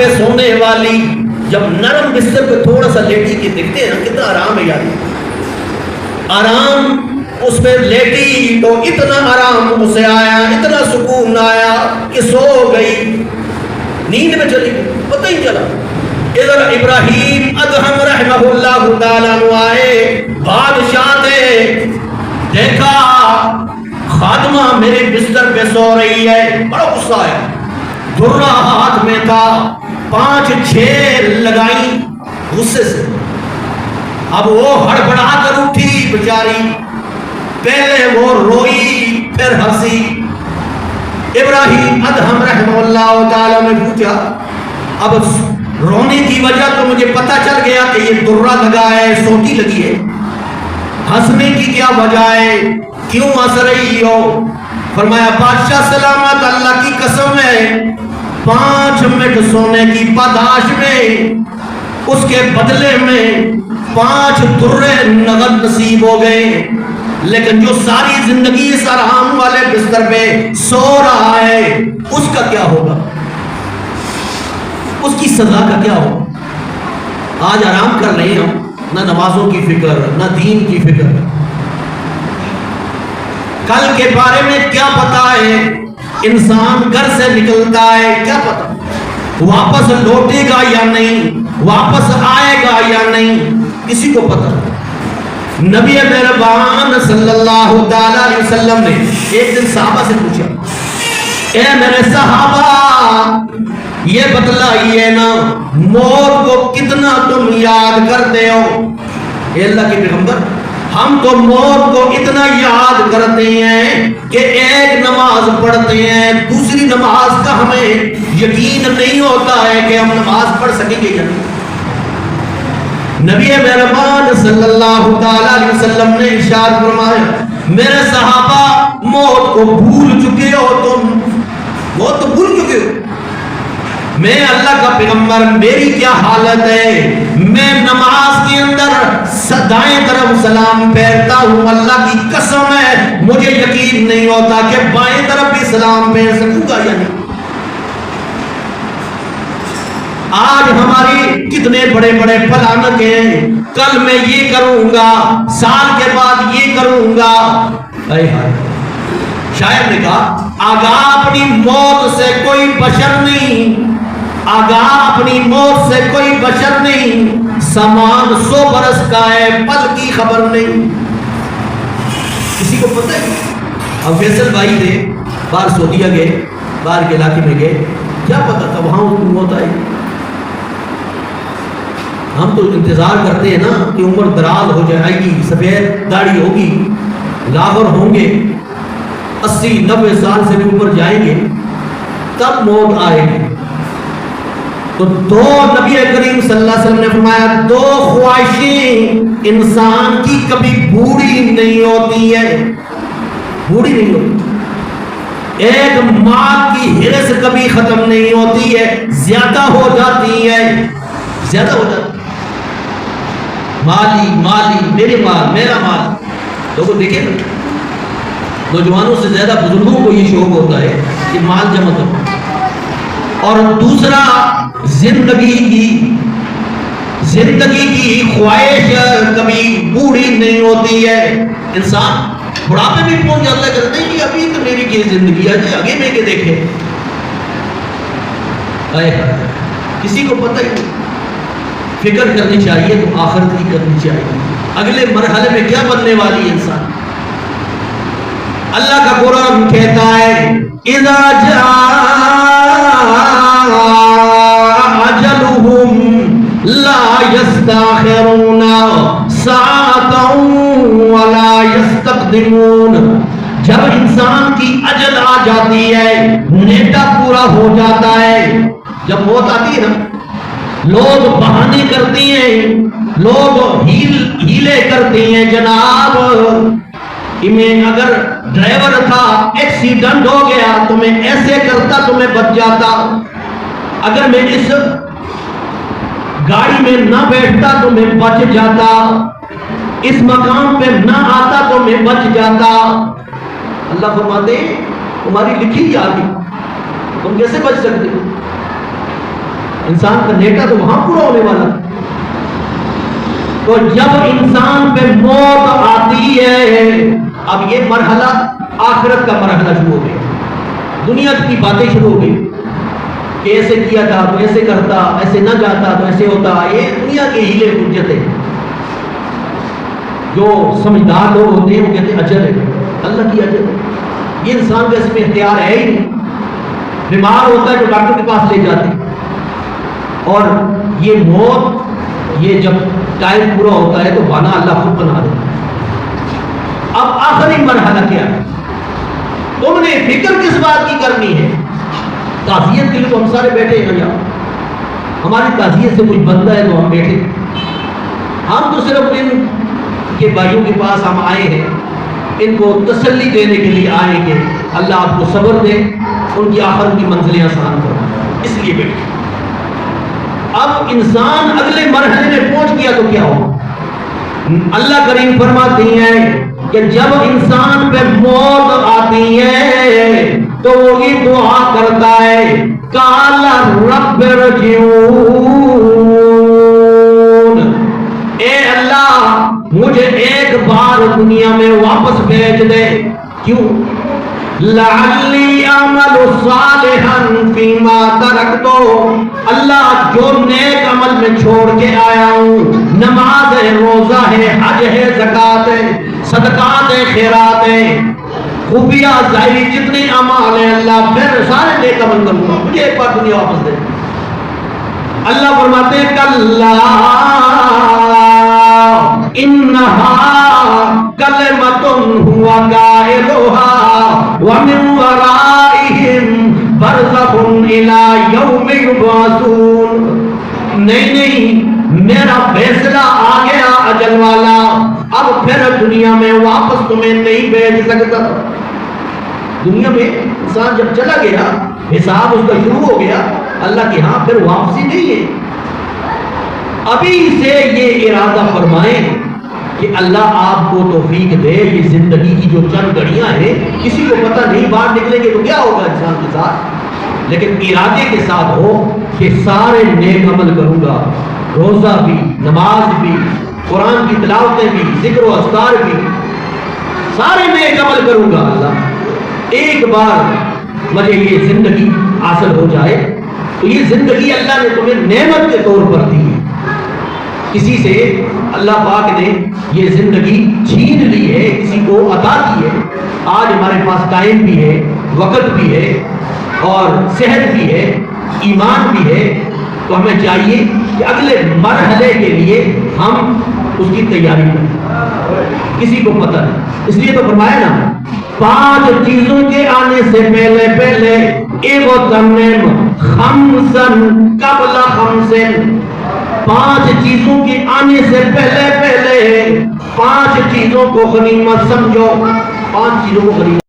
پہ سونے والی جب نرم بستر پہ تھوڑا سا لیٹی کے دیکھتے ہیں کتنا آرام ہے یار، آرام اس پہ لیٹی تو اتنا آرام اسے آیا، اتنا سکون آیا کہ سو گئی، نیند میں چلی گئی، پتہ ہی چلا۔ ادھر ابراہیم ادہم رحمہ اللہ تعالیٰ آئے، بادشاہ تھے، دیکھا خادمہ میرے بستر پہ سو رہی ہے، بڑا غصہ آیا، درہ ہاتھ میں تھا، 5-6 لگائی غصے سے۔ اب وہ ہڑبڑا کر اٹھی بیچاری، پہلے وہ روئی پھر ہنسی۔ ابراہیم ادہم رحمہ اللہ تعالیٰ نے پوچھا، اب رونے کی وجہ تو مجھے پتہ چل گیا کہ یہ درہ لگا ہے، سوٹی لگی ہے، ہنسنے کی کیا وجہ ہے، کیوں ہنس رہی ہو؟ فرمایا بادشاہ سلامت اللہ کی قسم ہے، 5 منٹ سونے کی پاداش میں اس کے بدلے میں 5 درے نغد نصیب ہو گئے، لیکن جو ساری زندگی اس آرام والے بستر پہ سو رہا ہے اس کا کیا ہوگا، اس کی سزا کا کیا ہوگا؟ آج آرام کر رہے ہیں ہم، نہ نمازوں کی فکر نہ دین کی فکر، کل کے بارے میں کیا پتا ہے؟ انسان گھر سے نکلتا ہے کیا پتا واپس لوٹے گا یا نہیں، واپس آئے گا یا نہیں، کسی کو پتا۔ نبی مہربان صلی اللہ تعالیٰ علیہ وسلم نے ایک دن صحابہ سے پوچھا، اے میرے صحابہ یہ بتلائیے نا موت کو کتنا تم یاد کرتے ہو؟ اے اللہ کے پیغمبر ہم تو موت کو اتنا یاد کرتے ہیں کہ ایک نماز پڑھتے ہیں، دوسری نماز کا ہمیں یقین نہیں ہوتا ہے کہ ہم نماز پڑھ سکیں گے یا نہیں۔ نبی مہربان صلی اللہ تعالیٰ علیہ وسلم نے ارشاد فرمایا، میرے صحابہ موت کو بھول چکے ہو تم، موت تو بھول چکے ہو۔ میں اللہ کا پیغمبر، میری کیا حالت ہے، میں نماز کے اندر دائیں طرف سلام پھیرتا ہوں، اللہ کی قسم ہے مجھے یقین نہیں ہوتا کہ بائیں طرف بھی سلام پھیر سکوں گا یا نہیں۔ آج ہماری کتنے بڑے بڑے پلانک ہیں، کل میں یہ کروں گا، سال کے بعد یہ کروں گا۔ شاعر نے کہا آگاہ اپنی موت سے کوئی بشر نہیں، آگاہ اپنی موت سے کوئی بشر نہیں، سامان 100 برس کا ہے پل کی خبر نہیں۔ کسی کو پتہ ہے؟ اب فیصل بھائی تھے، باہر سعودیہ گئے، باہر کے علاقے میں گئے، کیا پتا تھا وہاں موت آئی۔ ہم تو انتظار کرتے ہیں نا کہ عمر دراز ہو جائے گی، سفید داڑھی ہوگی، لاغر ہوں گے، 80-90 سال سے بھی اوپر جائیں گے، تب موت آئے گی۔ تو دو نبی کریم صلی اللہ علیہ وسلم نے فرمایا 2 خواہشیں انسان کی کبھی بوڑھی نہیں ہوتی ہے، بوڑھی نہیں ہوتی۔ ایک مال کی ہرس کبھی ختم نہیں ہوتی ہے، زیادہ ہو جاتی ہے، زیادہ ہو جاتی ہے۔ مالی مالی، میرے مال، میرا مال، لوگوں دیکھیں نا، نوجوانوں سے زیادہ بزرگوں کو یہ شوق ہوتا ہے کہ مال جمع کرو۔ اور دوسرا زندگی کی خواہش کبھی بوڑھی نہیں ہوتی ہے۔ انسان بڑھاپے بھی پہنچ جاتا ہے، کہتے ہیں کہ ابھی تو میری کی زندگی ہے، آگے میں کے دیکھے، کسی کو پتہ ہی نہیں۔ فکر کرنی چاہیے تو آخرت کی کرنی چاہیے، اگلے مرحلے میں کیا بننے والی ہے انسان۔ اللہ کا قرآن کہتا ہے اذا جاء اجلهم لا يستاخرون ساعة ولا يستقدمون۔ جب انسان کی اجل آ جاتی ہے، نیٹا پورا ہو جاتا ہے، جب موت آتی ہے نا، لوگ بہانے کرتے ہیں، لوگ ہیلے کرتے ہیں، جناب میں اگر ڈرائیور تھا ایکسیڈنٹ ہو گیا تو میں ایسے کرتا تو میں بچ جاتا، اگر میں اس گاڑی میں نہ بیٹھتا تو میں بچ جاتا، اس مقام پہ نہ آتا تو میں بچ جاتا۔ اللہ فرماتے ہیں تمہاری لکھی آگے، تم کیسے بچ سکتے ہو؟ انسان کا نیٹا تو وہاں پورا ہونے والا. تو جب انسان پہ موت آتی ہے، اب یہ مرحلہ آخرت کا مرحلہ شروع ہو گیا. دنیا کی باتیں شروع ہو گئی کہ ایسے کیا تھا تو ایسے کرتا، ایسے نہ جاتا تو ایسے ہوتا. یہ دنیا کے ہیلے حجتیں. جو سمجھدار لوگ ہوتے ہیں وہ کہتے ہیں اجل ہے، اللہ کی اجل ہے. یہ انسان کا اس میں اختیار ہے ہی نہیں. بیمار ہوتا ہے تو ڈاکٹر کے پاس لے جاتے ہیں، اور یہ موت، یہ جب ٹائم پورا ہوتا ہے تو بنا اللہ خود بنا دیتا ہے. اب آخری مرحلہ کیا ہے؟ تم نے فکر کس بات کی کرنی ہے؟ تعزیت کے لیے تو ہم سارے بیٹھے ہیں یہاں. ہماری تعزیت سے کچھ بنتا ہے تو ہم بیٹھے. ہم تو صرف ان کے بھائیوں کے پاس ہم آئے ہیں، ان کو تسلی دینے کے لیے آئے کہ اللہ آپ کو صبر دے، ان کی آخر کی منزلیں آسان کرو، اس لیے بیٹھے. اب انسان اگلے مرحلے میں پہنچ گیا تو کیا ہو؟ اللہ کریم فرماتی ہیں کہ جب انسان پہ موت آتی ہے تو وہ یہ دعا کرتا ہے قال رب ارجعون، اے اللہ مجھے ایک بار دنیا میں واپس بھیج دے. کیوں؟ لعلی اعمل صالحا فیما ترکت، اللہ جو نیک عمل میں چھوڑ کے آیا ہوں، نماز ہے، روزہ ہے، حج ہے، زکوٰۃ ہے، صدقات ہے، خیرات ہے، خفیہ ظاہری جتنے اعمال ہیں، اللہ پھر سارے نیک عمل کروں گا، مجھے ایک بار دنیا واپس دے. اللہ فرماتے ہیں کلا انہا کلمۃ هو قائلها ومن ورائہم برزخ الی یوم یبعثون. نہیں میرا فیصلہ آ گیا اجل والا، اب پھر دنیا میں واپس تمہیں نہیں بھیج سکتا. دنیا میں انسان جب چلا گیا، حساب اس کا شروع ہو گیا، اللہ کے ہاں پھر واپسی نہیں ہے. ابھی سے یہ ارادہ فرمائیں کہ اللہ آپ کو توفیق دے. یہ زندگی کی جو چند گھڑیاں ہیں کسی کو پتہ نہیں، باہر نکلیں گے تو کیا ہوگا انسان کے ساتھ، لیکن ارادے کے ساتھ ہو کہ سارے نیک عمل کروں گا، روزہ بھی، نماز بھی، قرآن کی تلاوتیں بھی، ذکر و اذکار بھی، سارے نیک عمل کروں گا. اللہ ایک بار مجھے یہ زندگی حاصل ہو جائے تو یہ زندگی اللہ نے تمہیں نعمت کے طور پر دی ہے. کسی سے اللہ پاک نے یہ زندگی چھین لی ہے، کسی کو عطا کی ہے. آج ہمارے پاس ٹائم بھی ہے، وقت بھی ہے، اور صحت بھی ہے، ایمان بھی ہے. تو ہمیں چاہیے کہ اگلے مرحلے کے لیے ہم اس کی تیاری کریں. کسی کو پتہ نہیں، اس لیے تو فرمایا نا 5 چیزوں کے آنے سے پہلے پہلے اغتنم خمسن قبل خمسن. 5 چیزوں کے آنے سے پہلے پہلے 5 چیزوں کو غنیمت سمجھو. 5 چیزوں کو غنیمت